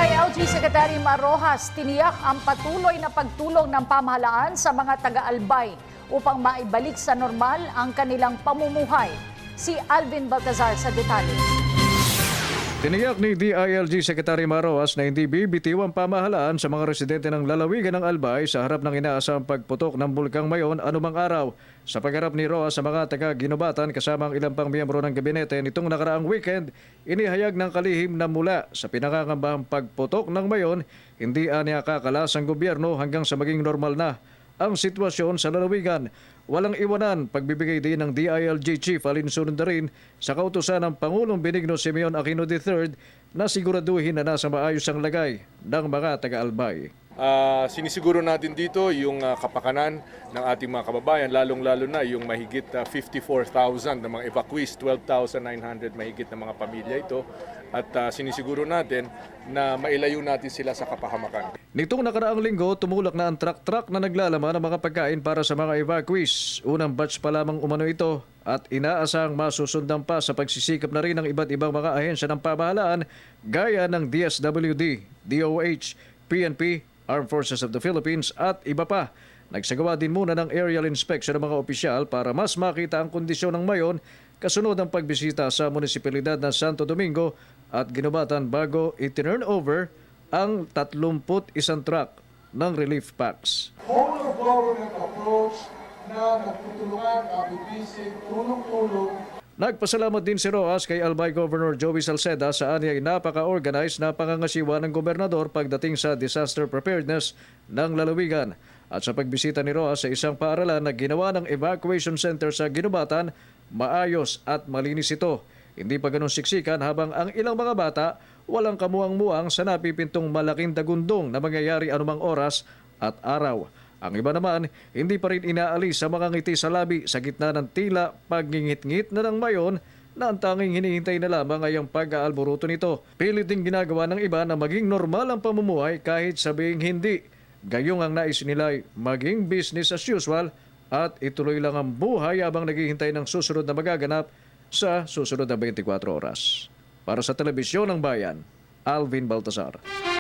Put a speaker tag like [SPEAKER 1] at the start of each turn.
[SPEAKER 1] DILG Secretary Mar Rojas tiniyak ang patuloy na pagtulong ng pamahalaan sa mga taga-Albay upang maibalik sa normal ang kanilang pamumuhay. Si Alvin Baltazar sa detalye.
[SPEAKER 2] Tiniyak ni DILG Secretary Mar Rojas na hindi bibitiw ang pamahalaan sa mga residente ng lalawigan ng Albay sa harap ng inaasahang pagputok ng Bulkang Mayon anumang araw. Sa pagharap ni Rojas sa mga taga-Ginobatan kasama ang ilang pang miyembro ng gabinete nitong nakaraang weekend, inihayag ng kalihim na mula sa pinakangambahang pagputok ng Mayon, hindi aniya kakalas ang gobyerno hanggang sa maging normal na ang sitwasyon sa lalawigan. Walang iwanan pagbibigay din ng DILG Chief alinsunod na rin sa kautusan ng Pangulong Benigno Simeon Aquino III na siguraduhin na nasa maayos ang lagay ng mga taga-Albay.
[SPEAKER 3] Sinisiguro natin dito yung kapakanan ng ating mga kababayan, lalong-lalo na yung mahigit 54,000 na mga evacuees, 12,900 mahigit na mga pamilya ito. At sinisiguro natin na mailayo natin sila sa kapahamakan.
[SPEAKER 2] Nitong nakaraang linggo, tumulak na ang truck-truck na naglalaman ng mga pagkain para sa mga evacuees. Unang batch pa lamang umano ito at inaasahang masusundan pa sa pagsisikap na rin ng iba't ibang mga ahensya ng pamahalaan gaya ng DSWD, DOH, PNP, Armed Forces of the Philippines at iba pa. Nagsagawa din muna ng aerial inspection ng mga opisyal para mas makita ang kondisyon ng Mayon kasunod ng pagbisita sa munisipalidad ng Santo Domingo at Ginobatan bago i-turn over ang 31 truck ng relief packs.
[SPEAKER 4] Whole of government approach na nagtutulungan, nabibisig, tulong-tulong.
[SPEAKER 2] Nagpasalamat din si Rojas kay Albay Governor Joey Salceda sa anyay napaka-organized na pangangasiwa ng gobernador pagdating sa disaster preparedness ng lalawigan. At sa pagbisita ni Rojas sa isang paaralan na ginawa ng evacuation center sa Ginobatan, maayos at malinis ito. Hindi pa ganun siksikan habang ang ilang mga bata walang kamuang-muang sa napipintong malaking dagundong na mangyayari anumang oras at araw. Ang iba naman, hindi pa rin inaalis sa mga ngiti sa labi sa gitna ng tila pagngingit-ngit na ng Mayon na ang tanging hinihintay na lamang ay ang pag-aalboruto nito. Pilit din ginagawa ng iba na maging normal ang pamumuhay kahit sabihing hindi. Gayong ang nais nila'y maging business as usual at ituloy lang ang buhay habang naghihintay ng susunod na magaganap sa susunod na 24 oras. Para sa Telebisyon ng Bayan, Alvin Baltazar.